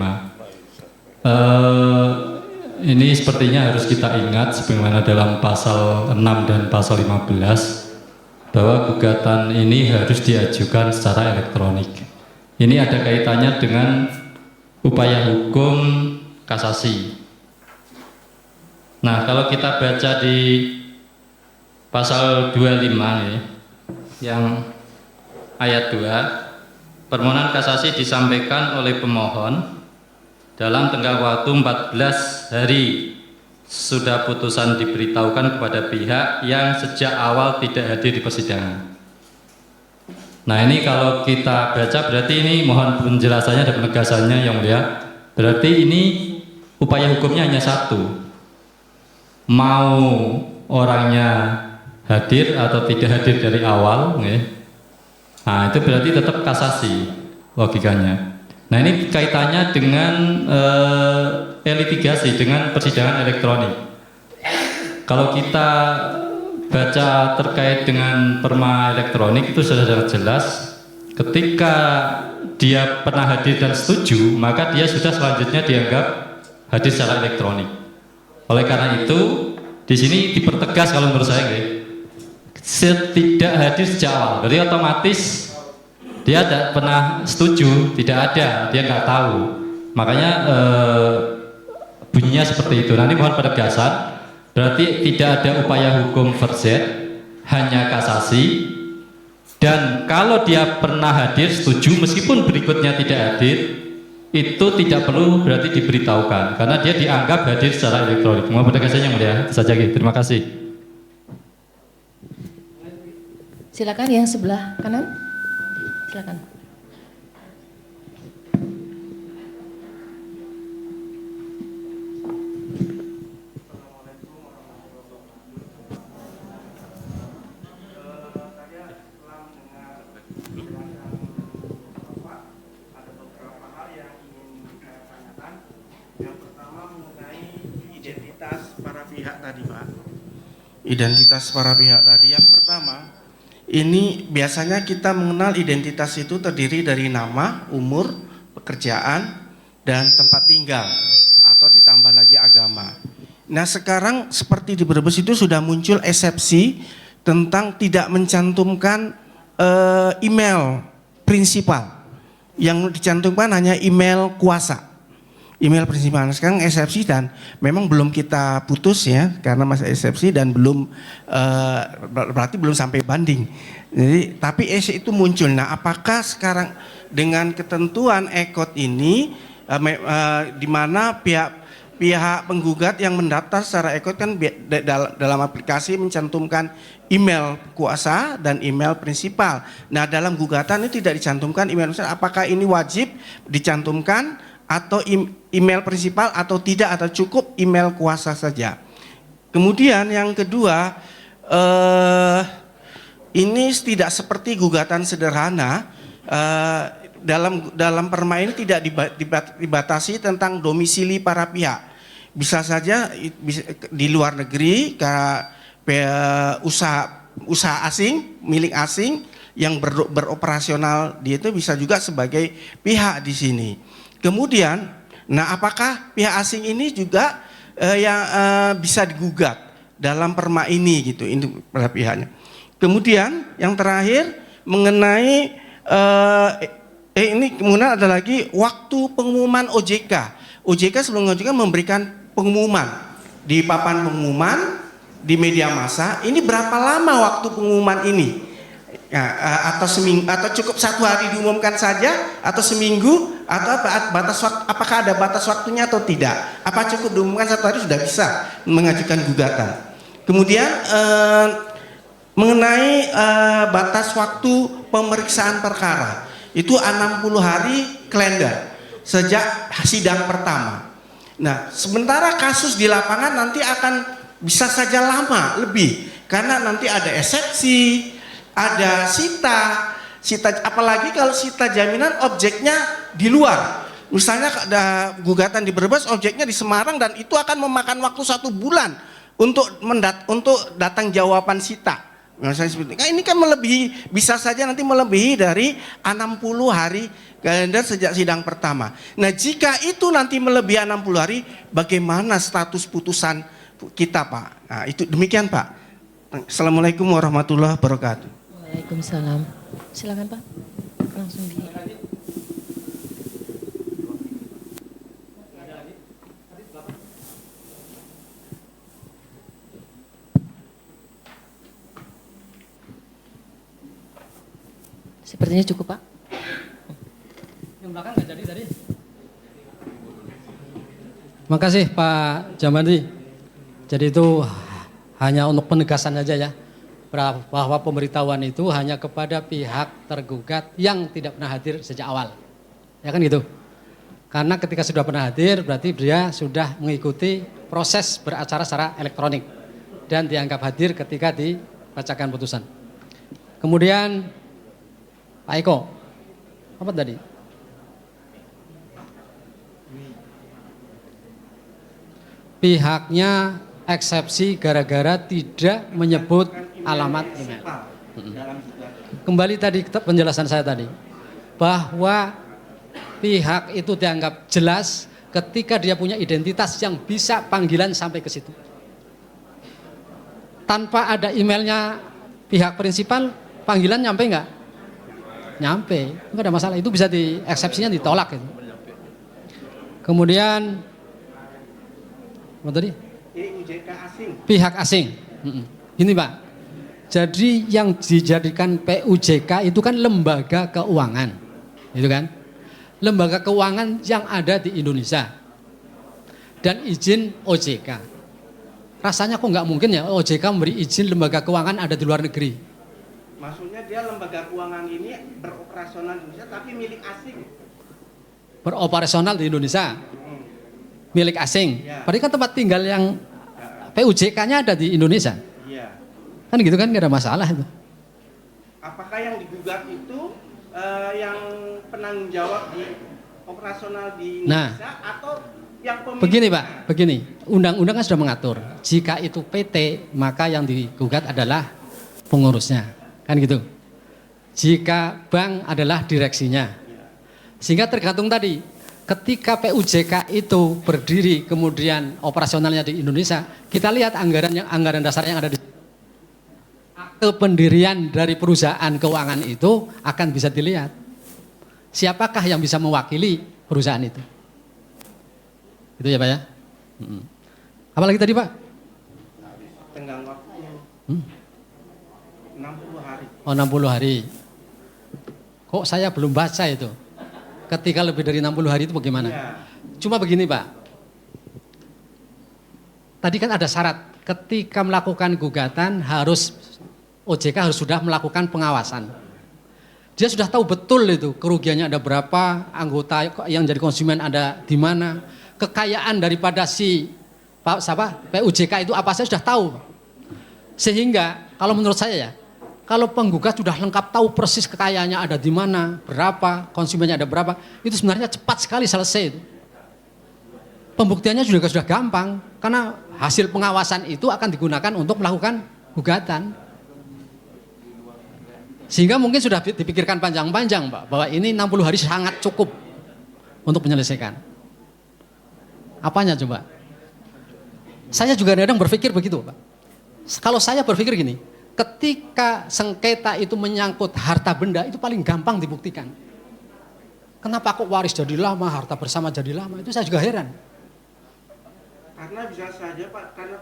Ini sepertinya harus kita ingat sebagaimana dalam pasal 6 dan pasal 15 bahwa gugatan ini harus diajukan secara elektronik. Ini ada kaitannya dengan upaya hukum kasasi. Nah, kalau kita baca di pasal 25 nih, yang ayat 2, permohonan kasasi disampaikan oleh pemohon dalam tenggang waktu 14 hari sudah putusan diberitahukan kepada pihak yang sejak awal tidak hadir di persidangan. Nah, ini kalau kita baca berarti ini mohon penjelasannya dan penegasannya Yang Mulia. Berarti ini upaya hukumnya hanya satu. Mau orangnya hadir atau tidak hadir dari awal, nah itu berarti tetap kasasi logikanya. Nah ini kaitannya dengan litigasi, dengan persidangan elektronik. Kalau kita baca terkait dengan perma elektronik itu sudah sangat jelas. Ketika dia pernah hadir dan setuju, maka dia sudah selanjutnya dianggap hadir secara elektronik. Oleh karena itu, di sini dipertegas kalau menurut saya, tidak hadir sejak awal. Jadi otomatis dia tidak pernah setuju, tidak ada, dia nggak tahu. Makanya bunyinya seperti itu. Nanti mohon penegasan. Berarti tidak ada upaya hukum verzet, hanya kasasi. Dan kalau dia pernah hadir, setuju, meskipun berikutnya tidak hadir, itu tidak perlu berarti diberitahukan karena dia dianggap hadir secara elektronik. Mohon penegasannya Yang Mulia. Itu saja. Terima kasih. Silakan yang sebelah kanan. Silakan. Identitas para pihak tadi. Yang pertama, ini biasanya kita mengenal identitas itu terdiri dari nama, umur, pekerjaan, dan tempat tinggal, atau ditambah lagi agama. Nah sekarang seperti di Brebes itu sudah muncul eksepsi tentang tidak mencantumkan email prinsipal. Yang dicantumkan hanya email kuasa. Email prinsipal. Sekarang eksepsi dan memang belum kita putus ya karena masih eksepsi dan belum berarti belum sampai banding. Jadi tapi itu muncul. Nah, apakah sekarang dengan ketentuan EKOT ini di mana pihak penggugat yang mendaftar secara EKOT kan dalam aplikasi mencantumkan email kuasa dan email prinsipal. Nah, dalam gugatan ini tidak dicantumkan email prinsipal. Apakah ini wajib dicantumkan atau email prinsipal atau tidak, atau cukup email kuasa saja? Kemudian yang kedua, ini tidak seperti gugatan sederhana. dalam perma ini tidak dibatasi tentang domisili para pihak. Bisa saja di luar negeri usaha asing, milik asing yang beroperasional dia itu bisa juga sebagai pihak di sini. Kemudian, nah apakah pihak asing ini juga yang bisa digugat dalam perma ini gitu, ini pada pihaknya. Kemudian yang terakhir mengenai ini kemudian ada lagi waktu pengumuman OJK. OJK sebelum OJK memberikan pengumuman di papan pengumuman di media massa. Ini berapa lama waktu pengumuman ini? Ya, atau seminggu, atau cukup 1 hari diumumkan saja, atau seminggu, atau apakah ada batas waktunya atau tidak? Apa cukup diumumkan 1 hari sudah bisa mengajukan gugatan? Kemudian mengenai batas waktu pemeriksaan perkara, itu 60 hari kalender sejak sidang pertama. Nah, sementara kasus di lapangan nanti akan bisa saja lama lebih, karena nanti ada eksepsi, ada sita, apalagi kalau sita jaminan objeknya di luar. Misalnya ada gugatan di Brebes, objeknya di Semarang, dan itu akan memakan waktu 1 bulan untuk datang jawaban sita. Misalnya seperti ini kan melebihi, bisa saja nanti melebihi dari 60 hari kalender sejak sidang pertama. Nah, jika itu nanti melebihi 60 hari, bagaimana status putusan kita, Pak? Nah, itu demikian, Pak. Assalamualaikum warahmatullahi wabarakatuh. Waalaikumsalam. Silakan Pak. Langsung di. Sepertinya cukup Pak. Yang belakang nggak jadi tadi. Makasih Pak Jamadi. Jadi itu hanya untuk penegasan aja ya, bahwa pemberitahuan itu hanya kepada pihak tergugat yang tidak pernah hadir sejak awal. Ya kan gitu. Karena ketika sudah pernah hadir berarti dia sudah mengikuti proses beracara secara elektronik dan dianggap hadir ketika dibacakan putusan. Kemudian Pak Eko, apa tadi? Pihaknya eksepsi gara-gara tidak menyebut alamat email. Kembali tadi penjelasan saya tadi, bahwa pihak itu dianggap jelas ketika dia punya identitas yang bisa panggilan sampai ke situ. Tanpa ada emailnya pihak prinsipal, panggilan nyampe nggak? Nyampe, nggak ada masalah. Itu bisa eksepsinya ditolak. Gitu. Kemudian, apa tadi? Pihak asing. Ini Pak, jadi yang dijadikan PUJK itu kan lembaga keuangan, itu kan? Lembaga keuangan yang ada di Indonesia dan izin OJK. Rasanya kok nggak mungkin ya OJK memberi izin lembaga keuangan ada di luar negeri. Maksudnya dia lembaga keuangan ini beroperasional di Indonesia tapi milik asing. Beroperasional di Indonesia, milik asing. Ya. Padahal kan tempat tinggal yang PUJK-nya ada di Indonesia. Iya. Kan gitu kan, nggak ada masalah itu. Apakah yang digugat itu yang penanggung jawab di operasional di Indonesia atau yang pemilik? Begini Pak, begini. Undang-undang kan sudah mengatur. Jika itu PT, maka yang digugat adalah pengurusnya. Kan gitu. Jika bank adalah direksinya. Sehingga tergantung tadi, ketika PUJK itu berdiri kemudian operasionalnya di Indonesia, kita lihat anggaran dasar yang ada di akte pendirian dari perusahaan keuangan itu akan bisa dilihat. Siapakah yang bisa mewakili perusahaan itu? Itu ya Pak ya. Apalagi tadi Pak? Tenggang waktu 60 hari. Oh 60 hari. Kok saya belum baca itu? Ketika lebih dari 60 hari itu bagaimana? Ya. Cuma begini Pak. Tadi kan ada syarat. Ketika melakukan gugatan OJK harus sudah melakukan pengawasan. Dia sudah tahu betul itu kerugiannya ada berapa, anggota yang jadi konsumen ada di mana, kekayaan daripada si PUJK itu apa saya sudah tahu. Sehingga kalau menurut saya ya, Kalau penggugat sudah lengkap tahu persis kekayaannya ada di mana, berapa, konsumennya ada berapa, itu sebenarnya cepat sekali selesai itu. Pembuktiannya juga sudah gampang, karena hasil pengawasan itu akan digunakan untuk melakukan gugatan. Sehingga mungkin sudah dipikirkan panjang-panjang, Pak, bahwa ini 60 hari sangat cukup untuk menyelesaikan. Apanya coba? Saya juga kadang berpikir begitu, Pak. Kalau saya berpikir gini, ketika sengketa itu menyangkut harta benda, itu paling gampang dibuktikan. Kenapa kok waris jadi lama, harta bersama jadi lama? Itu saya juga heran. Karena bisa saja Pak, karena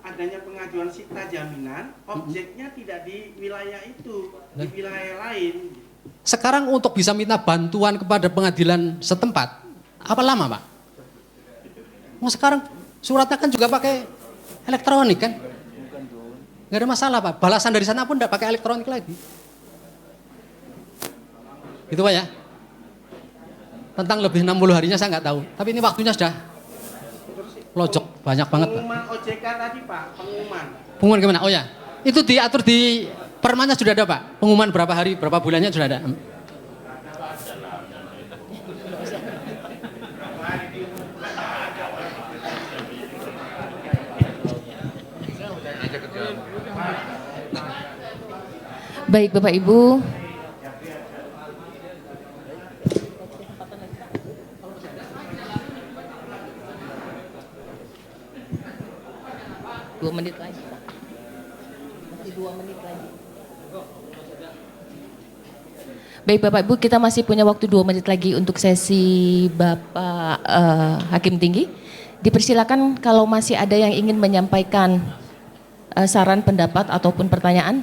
adanya pengajuan sita jaminan, objeknya tidak di wilayah itu, di wilayah lain. Sekarang untuk bisa minta bantuan kepada pengadilan setempat, apa lama, Pak? Mau sekarang suratnya kan juga pakai elektronik kan? Nggak ada masalah, Pak. Balasan dari sana pun tidak pakai elektronik lagi. Gitu, Pak ya. Tentang lebih 60 harinya saya nggak tahu. Tapi ini waktunya sudah lojok banyak banget, Pak. Pengumuman OJK tadi, Pak, Pengumuman gimana? Oh ya, itu diatur di permanya sudah ada, Pak. Pengumuman berapa hari, berapa bulannya sudah ada. Baik Bapak Ibu. Dua menit lagi. Masih 2 menit lagi. Baik Bapak Ibu, kita masih punya waktu 2 menit lagi untuk sesi Bapak Hakim Tinggi. Dipersilakan kalau masih ada yang ingin menyampaikan saran, pendapat ataupun pertanyaan.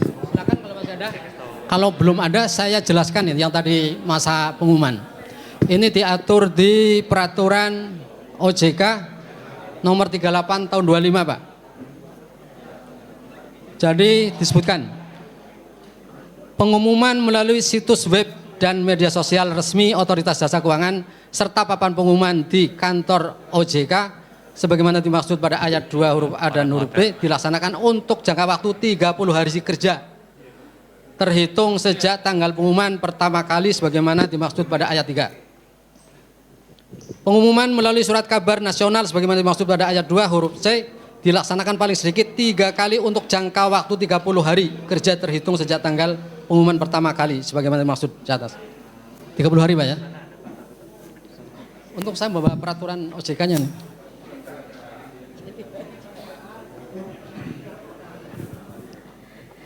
Silakan kalau masih ada. Kalau belum ada saya jelaskan yang tadi masa pengumuman. Ini diatur di peraturan OJK nomor 38 tahun 25, Pak. Jadi disebutkan pengumuman melalui situs web dan media sosial resmi Otoritas Jasa Keuangan serta papan pengumuman di kantor OJK sebagaimana dimaksud pada ayat 2 huruf A dan huruf B dilaksanakan untuk jangka waktu 30 hari kerja terhitung sejak tanggal pengumuman pertama kali sebagaimana dimaksud pada ayat 3. Pengumuman melalui surat kabar nasional sebagaimana dimaksud pada ayat 2 huruf C dilaksanakan paling sedikit 3 kali untuk jangka waktu 30 hari kerja terhitung sejak tanggal pengumuman pertama kali sebagaimana dimaksud di atas. 30 hari, Pak ya. Untuk saya membawa peraturan OJK-nya nih.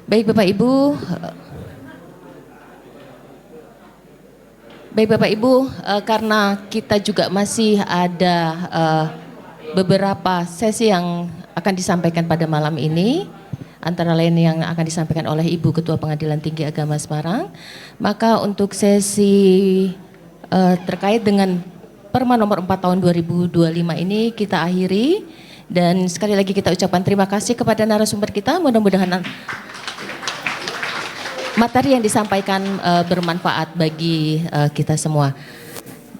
Baik Bapak Ibu. Baik Bapak Ibu, karena kita juga masih ada beberapa sesi yang akan disampaikan pada malam ini, antara lain yang akan disampaikan oleh Ibu Ketua Pengadilan Tinggi Agama Semarang, maka untuk sesi terkait dengan Perma nomor 4 tahun 2025 ini kita akhiri, dan sekali lagi kita ucapkan terima kasih kepada narasumber kita, mudah-mudahan materi yang disampaikan bermanfaat bagi kita semua.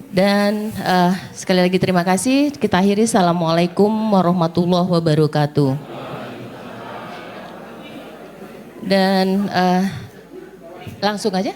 Dan sekali lagi terima kasih. Kita akhiri. Assalamualaikum warahmatullahi wabarakatuh. Dan langsung aja.